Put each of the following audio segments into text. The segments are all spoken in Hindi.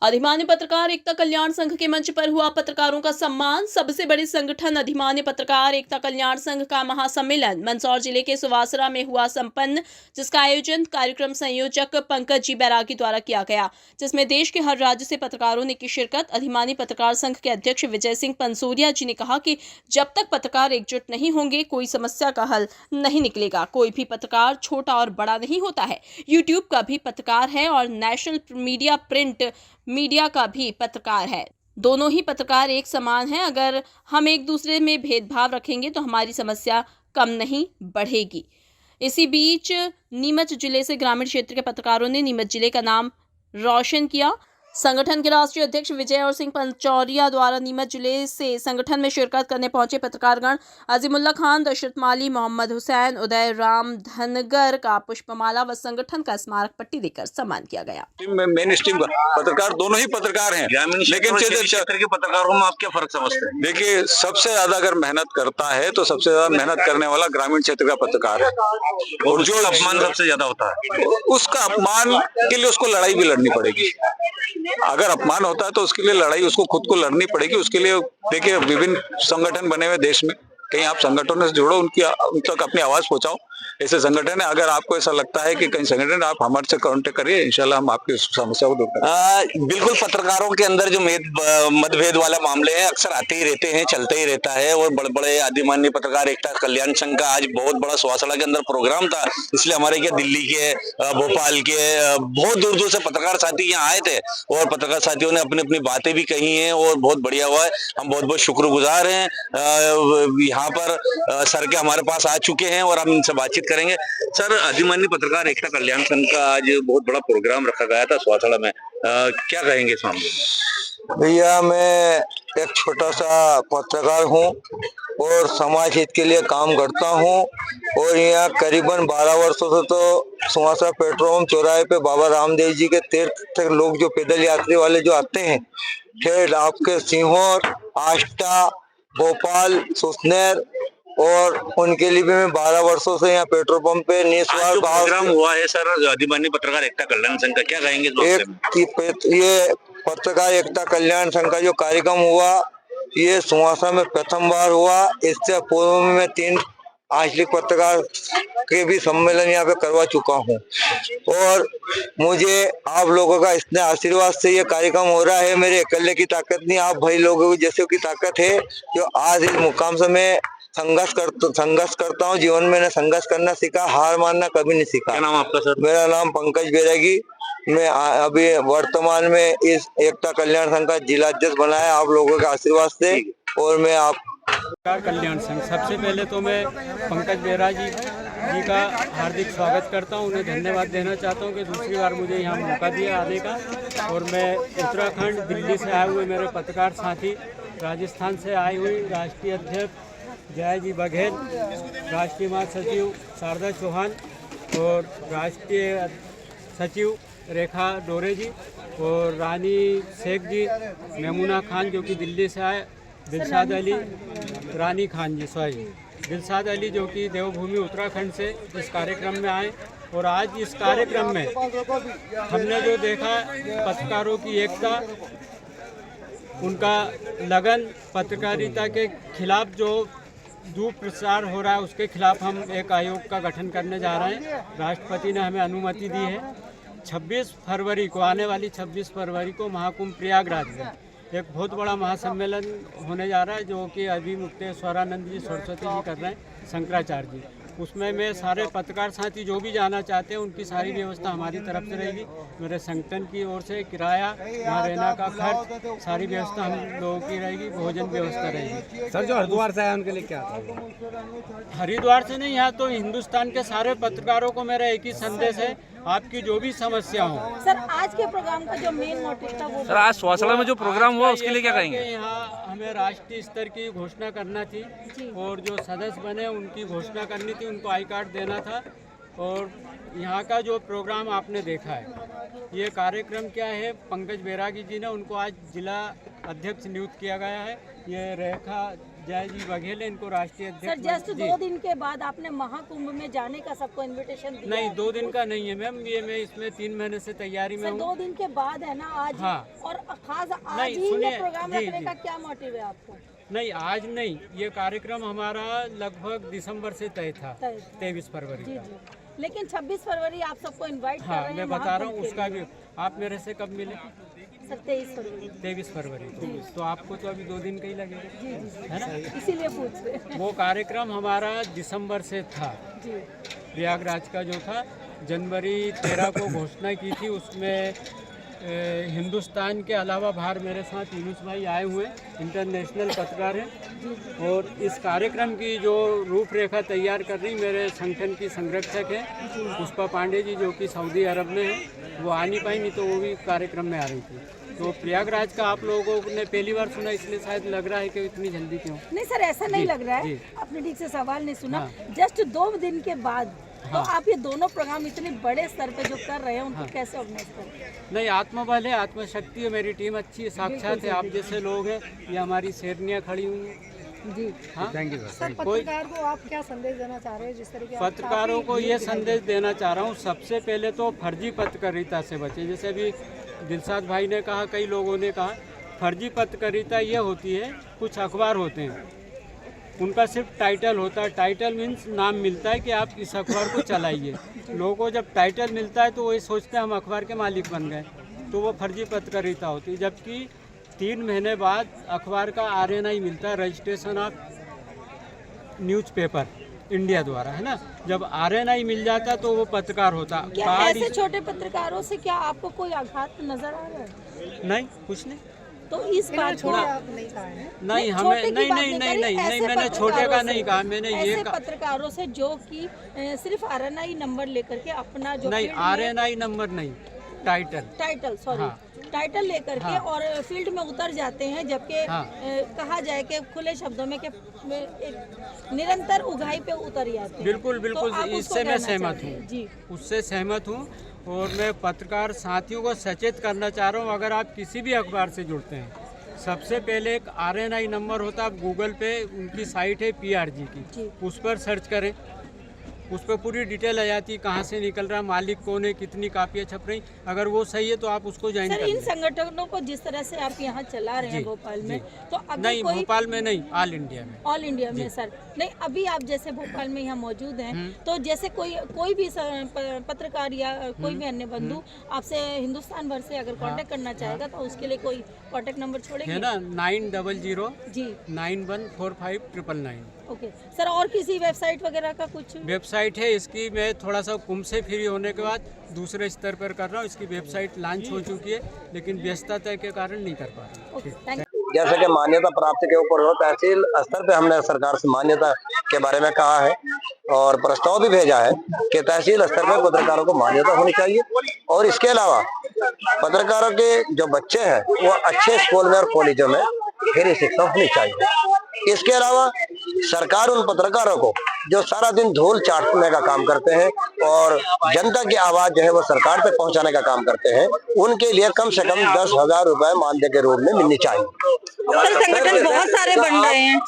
अधिमान्य पत्रकार एकता कल्याण संघ के मंच पर हुआ पत्रकारों का सम्मान। सबसे बड़े संगठन अधिमान्य पत्रकार एकता कल्याण संघ का महासम्मेलन मंदसौर जिले के सुवासरा में हुआ संपन्न, जिसका आयोजन कार्यक्रम संयोजक पंकज जी बैरागी द्वारा किया गया, जिसमें देश के हर राज्य से पत्रकारों ने की शिरकत। अधिमान्य पत्रकार संघ के अध्यक्ष विजय सिंह पंसूरिया जी ने कहा कि जब तक पत्रकार एकजुट नहीं होंगे, कोई समस्या का हल नहीं निकलेगा। कोई भी पत्रकार छोटा और बड़ा नहीं होता है। यूट्यूब का भी पत्रकार है और नेशनल मीडिया, प्रिंट मीडिया का भी पत्रकार है। दोनों ही पत्रकार एक समान हैं। अगर हम एक दूसरे में भेदभाव रखेंगे तो हमारी समस्या कम नहीं बढ़ेगी। इसी बीच नीमच जिले से ग्रामीण क्षेत्र के पत्रकारों ने नीमच जिले का नाम रोशन किया। संगठन के राष्ट्रीय अध्यक्ष विजय और सिंह पंचौरिया द्वारा नीमच जिले से संगठन में शिरकत करने पहुंचे पत्रकारगण अजीमुल्ला खान, दशरथ माली, मोहम्मद हुसैन, उदय राम धनगर का पुष्पमाला व संगठन का स्मारक पट्टी देकर सम्मान किया गया। मेन स्ट्रीम पत्रकार दोनों ही पत्रकार हैं, लेकिन क्षेत्र के पत्रकारों में आप क्या फर्क समझते हैं? देखिए, सबसे ज्यादा अगर मेहनत करता है तो सबसे ज्यादा मेहनत करने वाला ग्रामीण क्षेत्र का पत्रकार है, और जो अपमान सबसे ज्यादा होता है उसका अपमान के लिए उसको लड़ाई भी लड़नी पड़ेगी। अगर अपमान होता है तो उसके लिए लड़ाई उसको खुद को लड़नी पड़ेगी। उसके लिए देखिए, विभिन्न संगठन बने हुए देश में, कहीं आप संगठनों से जुड़ो, उन तक अपनी आवाज पहुंचाओ। ऐसे संगठन है, अगर आपको ऐसा लगता है कि कहीं संगठन, आप हमारे से कांटेक्ट करिए, इंशाल्लाह हम आपकी समस्या को दूर करेंगे। बिल्कुल, पत्रकारों के अंदर जो मतभेद वाला मामले हैं अक्सर आते ही रहते हैं, चलते ही रहता है। और बड़े बड़े अधिमान्य पत्रकार एकता कल्याण संघ का आज बहुत बड़ा सुवासड़ा के अंदर प्रोग्राम था, इसलिए हमारे क्या दिल्ली के, भोपाल के, बहुत दूर दूर से पत्रकार साथी यहाँ आए थे और पत्रकार साथियों ने अपनी अपनी बातें भी कही हैं और बहुत बढ़िया हुआ है। हम बहुत बहुत शुक्रगुजार हैं। यहाँ पर सर के हमारे पास आ चुके हैं और हम इनसे बातचीत करेंगे। सर, अधिमान्य पत्रकार एकता कल्याण संघ का आज बहुत बड़ा प्रोग्राम रखा गया था सुवासड़ा में, क्या कहेंगे इस मामले में? भैया, मैं एक छोटा सा पत्रकार हूँ और समाज हित के लिए काम करता हूँ। और यहाँ करीबन 12 वर्षों से तो सुवासरा पेट्रोल पंप चौराहे पे बाबा रामदेव जी के तीर्थ लोग जो पैदल यात्री वाले जो आते हैं, फिर आपके सीहोर, आष्टा, भोपाल, सुसनेर, और उनके लिए भी मैं 12 वर्षों से यहाँ पेट्रोल पंप पे निस्वार्थ भाव प्रोग्राम हुआ है। सर, अधिमान्य पत्रकार एकता कल्याण संघ का क्या कहेंगे? ये पत्रकार एकता कल्याण संघ का जो कार्यक्रम हुआ, ये सुवासरा में प्रथम बार हुआ। इससे पूर्व में मैं 3 आंचलिक पत्रकार के भी सम्मेलन यहाँ पे करवा चुका हूँ और मुझे आप लोगों का इतने आशीर्वाद से ये कार्यक्रम हो रहा है। मेरे अकेले की ताकत नहीं, आप भाई लोगों की जैसे की ताकत है जो आज इस मुकाम से मैं संघर्ष करता हूँ। जीवन में मैंने संघर्ष करना सीखा, हार मानना कभी नहीं सीखा। क्या नाम आपका सर? मेरा नाम पंकज बैरागी। मैं अभी वर्तमान में इस एकता कल्याण संघ का जिला अध्यक्ष बना है आप लोगों के आशीर्वाद से। और मैं आप कल्याण संघ, सबसे पहले तो मैं पंकज बैरागी जी का हार्दिक स्वागत करता हूं। उन्हें धन्यवाद देना चाहता हूं कि दूसरी बार मुझे यहाँ मौका दिया आने का। और मैं उत्तराखंड, दिल्ली से आए हुए मेरे पत्रकार साथी, राजस्थान से आई हुई राष्ट्रीय अध्यक्ष जय जी बघेल, राष्ट्रीय महासचिव शारदा चौहान और राष्ट्रीय सचिव रेखा डोरे जी और रानी शेख जी, मेमुना खान जो कि दिल्ली से आए, दिलशाद अली, रानी खान जी, दिलशाद अली जो कि देवभूमि उत्तराखंड से इस कार्यक्रम में आए। और आज इस कार्यक्रम में हमने जो देखा, पत्रकारों की एकता, उनका लगन, पत्रकारिता के खिलाफ जो दुष्प्रचार हो रहा है उसके खिलाफ हम एक आयोग का गठन करने जा रहे हैं। राष्ट्रपति ने हमें अनुमति दी है। 26 फरवरी को, आने वाली 26 फरवरी को महाकुंभ प्रयागराज में एक बहुत बड़ा महासम्मेलन होने जा रहा है, जो कि अभी मुक्तेश्वरानंद जी, सरस्वती जी कर रहे हैं, शंकराचार्य जी। उसमें मैं सारे पत्रकार साथी जो भी जाना चाहते हैं उनकी सारी व्यवस्था हमारी तरफ से रहेगी। मेरे संगठन की ओर से किराया, यहाँ रहना का खर्च, सारी व्यवस्था हम लोगों की रहेगी, भोजन व्यवस्था रहेगी। सर, जो हरिद्वार से आए उनके लिए क्या था? हरिद्वार से नहीं, यहाँ तो हिंदुस्तान के सारे पत्रकारों को मेरा एक ही संदेश है, आपकी जो भी समस्या हो। सर, आज के प्रोग्राम का जो मेन मोटिव था वो, सर, आज सुवासड़ा में जो प्रोग्राम हुआ उसके लिए क्या कहेंगे? यहाँ हमें राष्ट्रीय स्तर की घोषणा करना थी और जो सदस्य बने उनकी घोषणा करनी थी, उनको आई कार्ड देना था। और यहाँ का जो प्रोग्राम आपने देखा है, ये कार्यक्रम क्या है, पंकज बैरागी जी ने उनको आज जिला अध्यक्ष नियुक्त किया गया है। ये रेखा जय जी बघेल इनको राष्ट्रीय सर अध्यक्ष जस्ट जी। 2 दिन के बाद आपने महाकुंभ में जाने का सबको इनविटेशन दिया नहीं है। 2 दिन का नहीं है मैम, ये मैं इसमें 3 महीने से तैयारी में सर हूँ। 2 दिन के बाद है ना आज हाँ। और खास आज नहीं, ही सुनिए, ये प्रोग्राम जी, रखने जी। का क्या मोटिव है आपको? नहीं आज नहीं, ये कार्यक्रम हमारा लगभग दिसंबर से तय था, तय। 23 फरवरी जी का। जी लेकिन 26 फरवरी आप सबको इनवाइट कर हाँ रहे हैं मैं बता रहा हूँ महाकुंभ के उसका लिए। भी। आप मेरे से कब मिले? सर 23 फरवरी 23 फरवरी को, तो आपको तो अभी 2 दिन का ही लगेगा, जी जी है ना? इसीलिए पूछ रहे हैं। वो कार्यक्रम हमारा दिसंबर से था, जी प्रयागराज का जो था। जनवरी 13 को घोषणा की थी, उसमें हिंदुस्तान के अलावा बाहर मेरे साथ यूनुस भाई आए हुए इंटरनेशनल पत्रकार हैं, और इस कार्यक्रम की जो रूपरेखा तैयार कर रही मेरे संगठन की संरक्षक है पुष्पा पांडे जी, जो कि सऊदी अरब में है। वो आ नहीं पाई, नहीं तो वो भी कार्यक्रम में आ रही थी। तो प्रयागराज का आप लोगों ने पहली बार सुना, इसलिए शायद लग रहा है कि इतनी जल्दी क्यों। नहीं सर ऐसा नहीं जी, लग रहा है, जी। आपने ठीक से सवाल नहीं सुना। हाँ। जस्ट 2 दिन के बाद तो हाँ। आप ये दोनों प्रोग्राम इतने बड़े स्तर पे जो कर रहे हैं उनको हाँ। कैसे ऑर्गेनाइज कर रहे हैं? नहीं, आत्मबल है, आत्मशक्ति है, मेरी टीम अच्छी है, साक्षात है। आप जैसे लोग हैं, ये हमारी शेरनियाँ खड़ी हुई हैं। जी हाँ, थैंक यू सर पत्रकार को आप क्या संदेश देना चाह रहे हैं जिस तरीके पत्रकारों को ये संदेश देना चाह रहा हूँ, सबसे पहले तो फर्जी पत्रकारिता से बचें। जैसे अभी दिलशाद भाई ने कहा, कई लोगों ने कहा, फर्जी पत्रकारिता ये होती है, कुछ अखबार होते हैं उनका सिर्फ टाइटल होता है। टाइटल मीन्स नाम मिलता है कि आप इस अखबार को चलाइए। लोगों को जब टाइटल मिलता है तो वो ये सोचते हैं हम अखबार के मालिक बन गए, तो वो फर्जी पत्रकारिता होती है। जबकि 3 महीने बाद अखबार का RNI मिलता है, रजिस्ट्रेशन ऑफ न्यूज़पेपर इंडिया द्वारा, है ना। जब RNI मिल जाता तो वो पत्रकार होता। क्या कार्ड ऐसे छोटे पत्रकारों से क्या आपको कोई आघात नजर आ रहा है? नहीं, कुछ नहीं। तो इस बात को नहीं, हमें छोटे की नहीं बात नहीं नहीं करी, नहीं नहीं ऐसे मैंने छोटे का पत्रकारों नहीं से- कहा, मैंने ये ऐसे कहा पत्रकारों से जो कि सिर्फ RNI नंबर लेकर के अपना जो नहीं, फील्ड में- RNI नंबर नहीं, टाइटल। टाइटल सॉरी हाँ। टाइटल लेकर के हाँ। और फील्ड में उतर जाते हैं, जबकि हाँ। कहा जाए कि खुले शब्दों में कि एक निरंतर उगाही पे उतर जाते हैं। बिल्कुल बिल्कुल, तो आप उसको इससे मैं कहना सहमत चाहते हैं। हूँ, जी उससे सहमत हूँ। और मैं पत्रकार साथियों को सचेत करना चाह रहा हूँ, अगर आप किसी भी अखबार से जुड़ते हैं, सबसे पहले एक RNI नंबर होता है। आप गूगल पे उनकी साइट है PRG जी। की, उस पर सर्च करें, उस पर पूरी डिटेल आ जाती है, कहाँ से निकल रहा है, मालिक कौन है, कितनी कापियाँ छप रही। अगर वो सही है तो आप उसको ज्वाइन सर कर इन लें। संगठनों को जिस तरह से आप यहाँ चला रहे हैं जी, भोपाल में, जी। तो अगर नहीं, कोई भोपाल में नहीं, ऑल इंडिया में। ऑल इंडिया में सर नहीं, अभी आप जैसे भोपाल में यहाँ मौजूद हैं, तो जैसे कोई भी पत्रकार या कोई भी अन्य बंधु आपसे हिंदुस्तान भर से अगर कांटेक्ट करना चाहेगा तो उसके लिए कोई कांटेक्ट नंबर है छोड़ेंगे? ना, 900 जी 9145 ओके सर। और किसी वेबसाइट वगैरह का कुछ? वेबसाइट है इसकी। मैं थोड़ा सा कुंभ से फ्री होने के बाद दूसरे स्तर पर कर रहा हूँ। इसकी वेबसाइट लॉन्च हो चुकी है, लेकिन व्यस्तता के कारण नहीं कर पा रहा हूँ। Okay thank you. जैसे कि मान्यता प्राप्ति के ऊपर हो, तहसील स्तर पे हमने सरकार से मान्यता के बारे में कहा है और प्रस्ताव भी भेजा है कि तहसील स्तर पे पत्रकारों को मान्यता होनी चाहिए। और इसके अलावा पत्रकारों के जो बच्चे हैं वो अच्छे स्कूल में और कॉलेजों में फ्री शिक्षा होनी चाहिए। इसके अलावा सरकार उन पत्रकारों को जो सारा दिन धूल चाटने का काम करते हैं और जनता की आवाज जो है वो सरकार तक पहुंचाने का काम करते हैं, उनके लिए कम से कम 10,000 रुपए मानदेय के रूप में मिलनी चाहिए। सर संगठन बहुत सारे बन रहे हैं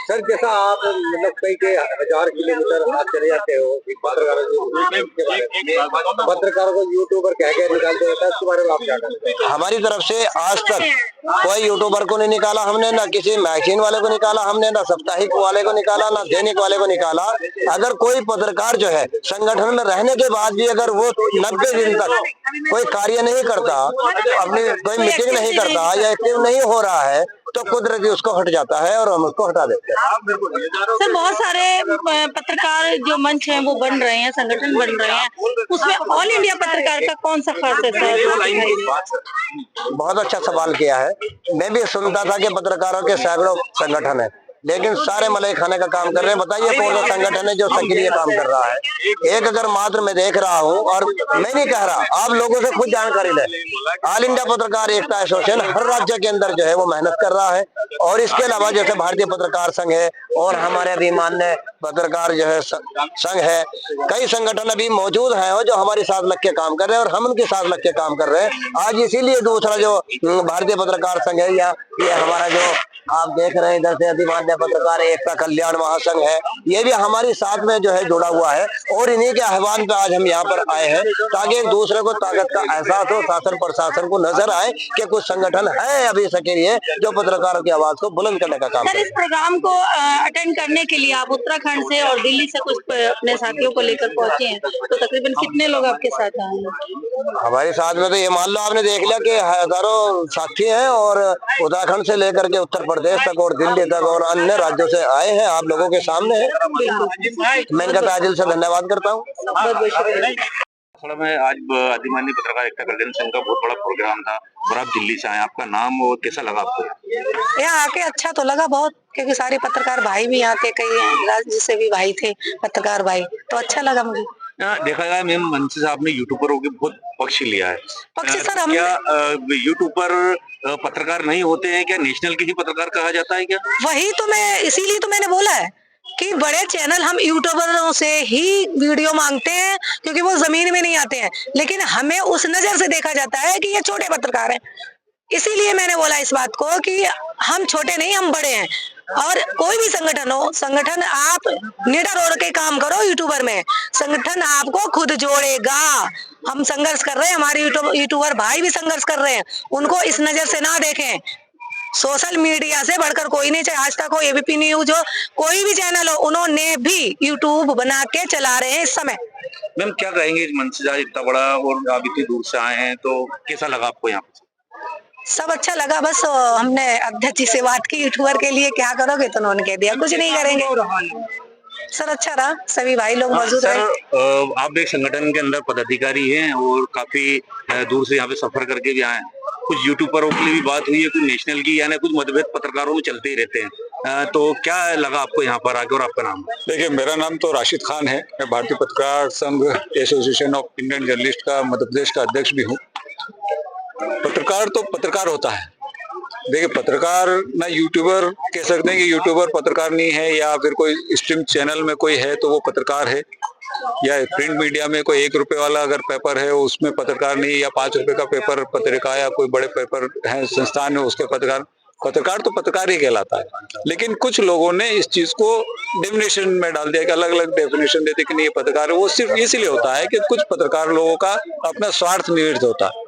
सर, जैसा आप मतलब कई 1000 किलोमीटर आप चले जाते हो, पत्रकारों को यूट्यूबर कह के निकालते रहता है, उसके बारे में आप क्या कहते हैं? हमारी तरफ से आज तक कोई यूट्यूबर को नहीं निकाला हमने, ना किसी मैगजीन वाले को निकाला हमने, ना साप्ताहिक वाले को निकाला, ना दैनिक वाले को निकाला। अगर कोई पत्रकार जो है संगठन में रहने के बाद भी अगर वो 90 दिन तक कोई कार्य नहीं करता, अपनी कोई मीटिंग नहीं करता या एक्टिव नहीं हो रहा है, तो कुदरती उसको हट जाता है और हम उसको हटा देते हैं। सर बहुत सारे पत्रकार जो मंच हैं वो बन रहे हैं, संगठन बन रहे हैं, उसमें ऑल इंडिया पत्रकार का कौन सा खास है? बहुत अच्छा सवाल किया है। मैं भी सुनता था कि पत्रकारों के सैकड़ों संगठन है, लेकिन सारे मलाई खाने का काम कर रहे हैं। बताइए कौन सा संगठन है जो सक्रिय काम कर रहा है? एक अगर मात्र मैं देख रहा हूँ, और मैं नहीं कह रहा, आप लोगों से खुद जानकारी लें। ऑल इंडिया पत्रकार एकता एसोसिएशन हर राज्य के अंदर जो है वो मेहनत कर रहा है। और इसके अलावा जैसे भारतीय पत्रकार संघ है और हमारे अभिमान्य पत्रकार जो है संघ है, कई संगठन अभी मौजूद हैं और जो हमारे साथ लग के काम कर रहे हैं और हम उनके साथ लग के काम कर रहे हैं। आज इसीलिए दूसरा जो भारतीय पत्रकार संघ है या ये हमारा जो आप देख रहे हैं इधर से अधिमान्य पत्रकार एकता कल्याण महासंघ है, ये भी हमारी साथ में जो है जुड़ा हुआ है और इन्हीं के आह्वान पे आज हम यहाँ पर आए हैं ताकि एक दूसरे को ताकत का एहसास हो, शासन प्रशासन को नजर आए कि कुछ संगठन है अभी सक्रिय जो पत्रकारों की आवाज को बुलंद करने का काम सर, करे। इस प्रोग्राम को अटेंड करने के लिए आप उत्तराखंड से और दिल्ली से कुछ अपने साथियों को लेकर पहुंचे हैं, तो तकरीबन कितने लोग आपके साथ आए हैं? हमारे साथ में तो ये मान लो आपने देख लिया कि हजारों साथी हैं और उत्तराखंड से लेकर के उत्तर प्रदेश तक और दिल्ली तक और अन्य राज्यों से आए हैं, आप लोगों के सामने है। मैं इनका ताजिल से धन्यवाद करता हूँ। में आज अधिमान्य पत्रकार एकता कल्याण संघ का बहुत बड़ा प्रोग्राम था और आप दिल्ली से आए, आपका नाम और कैसा लगा आपको? यहाँ आके अच्छा तो लगा बहुत, क्योंकि सारे पत्रकार भाई भी यहाँ थे, कई राज्य से भी भाई थे पत्रकार भाई, तो अच्छा लगा मुझे। देखा गया मैम मंच से आपने यूट्यूबरों के बहुत पक्ष लिया है। पक्ष सर हम क्या यूट्यूबर पत्रकार नहीं होते हैं? क्या नेशनल के ही पत्रकार कहा जाता है क्या? वही तो मैं इसीलिए तो मैंने बोला है कि बड़े चैनल हम यूट्यूबरों से ही वीडियो मांगते हैं क्योंकि वो जमीन में नहीं आते हैं, लेकिन हमें उस नजर से देखा जाता है कि ये छोटे पत्रकार हैं। इसीलिए मैंने बोला इस बात को कि हम छोटे नहीं, हम बड़े हैं। और कोई भी संगठन हो, संगठन आप निडर होकर के काम करो यूट्यूबर में, संगठन आपको खुद जोड़ेगा। हम संघर्ष कर रहे हैं, हमारे यूट्यूबर भाई भी संघर्ष कर रहे हैं, उनको इस नजर से ना देखें। सोशल मीडिया से बढ़कर कोई नहीं, चाहे आज तक हो, एबीपी न्यूज हो, कोई भी चैनल हो, उन्होंने भी यूट्यूब बना के चला रहे हैं इस समय। मैम क्या कहेंगे इस मंच से इतना बड़ा और आप इतनी दूर से आए हैं, तो कैसा लगा आपको यहाँ पे? सब अच्छा लगा, बस हमने अध्यक्ष जी से बात की यूट्यूबर के लिए क्या करोगे, तो उन्होंने कह दिया कुछ नहीं करेंगे। सर अच्छा रहा, सभी भाई लोग मौजूद रहे। आप एक संगठन के अंदर पदाधिकारी हैं और काफी दूर से यहाँ पे सफर करके भी आए हैं। कुछ यूट्यूबरों के लिए भी बात हुई है, कुछ नेशनल की, यानी कुछ मतभेद पत्रकारों में चलते ही रहते हैं, तो क्या लगा आपको यहाँ पर आके और आपका नाम? देखिए, मेरा नाम तो राशिद खान है, मैं भारतीय पत्रकार संघ एसोसिएशन ऑफ इंडियन जर्नलिस्ट का मध्य प्रदेश का अध्यक्ष भी हूँ। पत्रकार तो पत्रकार होता है। देखिए, पत्रकार ना यूट्यूबर कह सकते हैं कि यूट्यूबर पत्रकार नहीं है, या फिर कोई स्ट्रीम चैनल में कोई है तो वो पत्रकार है, या प्रिंट मीडिया में कोई 1 रुपए वाला अगर पेपर है उसमें पत्रकार नहीं, या 5 रुपए का पेपर पत्रिका या कोई बड़े पेपर है संस्थान में उसके पत्रकार तो पत्रकार ही कहलाता है। लेकिन कुछ लोगों ने इस चीज को डेफिनेशन में डाल दिया कि अलग अलग डेफिनेशन देते कि नहीं ये पत्रकार है। वो सिर्फ इसलिए होता है कि कुछ पत्रकार लोगों का अपना स्वार्थ निहित होता है,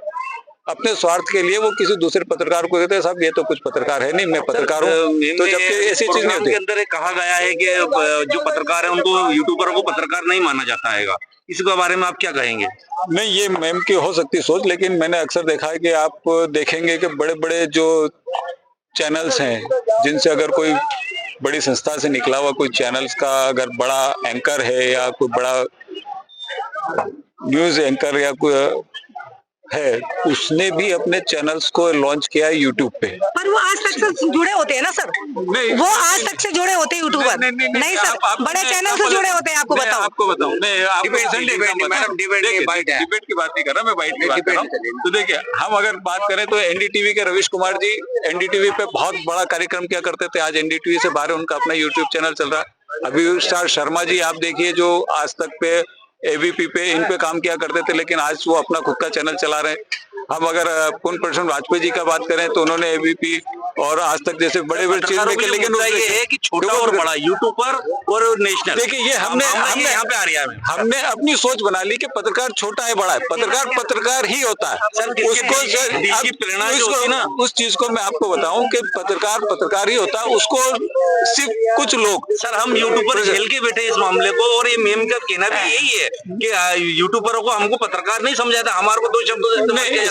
अपने स्वार्थ के लिए वो किसी दूसरे पत्रकार को कहते हैं साहब ये तो कुछ पत्रकार है नहीं, मैं पत्रकार हूँ, तो जबकि ऐसी चीज नहीं होती। के अंदर कहा गया है कि जो पत्रकार है उनको यूट्यूबरों को पत्रकार नहीं माना जाता है, इसके बारे में आप क्या कहेंगे? नहीं, ये मैम की हो सकती सोच, लेकिन मैंने अक्सर देखा है कि आप देखेंगे कि बड़े बड़े जो चैनल्स हैं जिनसे अगर कोई बड़ी संस्था से निकला हुआ कोई चैनल्स का अगर बड़ा एंकर है या कोई बड़ा न्यूज एंकर या कोई है, उसने भी अपने चैनल्स को लॉन्च किया है यूट्यूब पे। पर वो आज तक से जुड़े होते हैं ना सर, वो आज तक से जुड़े होते हैं यूट्यूबर नहीं सर, बड़े चैनल से जुड़े होते हैं। आपको बताओ, आपको बताऊं, डिबेट की बात नहीं कर रहा मैं, बाइट की बात कर रहा हूं। तो देखिए, हम अगर बात करें तो एनडीटीवी के रवीश कुमार जी एनडीटीवी पे बहुत बड़ा कार्यक्रम किया करते थे, आज एनडीटीवी से बाहर उनका अपना यूट्यूब चैनल चल रहा है। अभी स्टार शर्मा जी आप देखिए जो आज तक पे एबीपी पे इन पे काम किया करते थे, लेकिन आज वो अपना खुद का चैनल चला रहे हैं। हम अगर पूर्ण प्रशांत वाजपेयी जी का बात करें तो उन्होंने एबीपी और आज तक जैसे बड़े बड़े चीज में, लेकिन ये है कि छोटा और बड़ा यूट्यूबर और नेशनल। देखिए, ये हमने यहाँ पे आ रही है, हमने अपनी सोच बना ली कि पत्रकार छोटा है बड़ा है, पत्रकार ही होता है। उस चीज को मैं आपको बताऊं कि पत्रकार ही होता है, उसको सिर्फ कुछ लोग। सर हम यूट्यूबर झेल के बैठे इस मामले को, और ये मेम का कहना भी यही है कि यूट्यूबरों को हमको पत्रकार नहीं समझा था, हमारे को 2 शब्द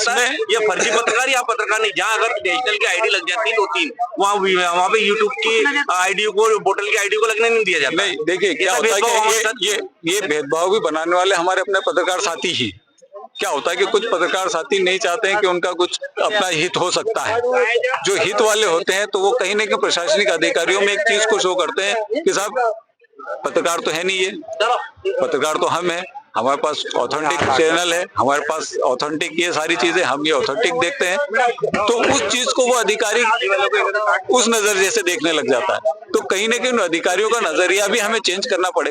ये फर्जी पत्रकार या पत्रकार नहीं। जहाँ अगर नेशनल की आईडी लग जाती 2-3, वहाँ पे यूट्यूब की आईडी को, बोतल की आईडी को लगने नहीं दिया जाता। नहीं, देखिए क्या होता है कि ये भेदभाव भी बनाने वाले हमारे अपने पत्रकार साथी ही। क्या होता है कि कुछ पत्रकार साथी नहीं चाहते हैं कि उनका कुछ अपना हित हो सकता है। जो हित वाले होते हैं तो वो कहीं न कहीं प्रशासनिक अधिकारियों में एक चीज को शो करते हैं कि साहब पत्रकार तो है नहीं, ये पत्रकार तो हम है, हमारे पास ऑथेंटिक चैनल है, हमारे पास ऑथेंटिक ये सारी चीजें, हम ये ऑथेंटिक देखते हैं। तो उस चीज को वो अधिकारी उस नजरिए से देखने लग जाता है। तो कहीं न कहीं उन अधिकारियों का नजरिया भी हमें चेंज करना पड़ेगा।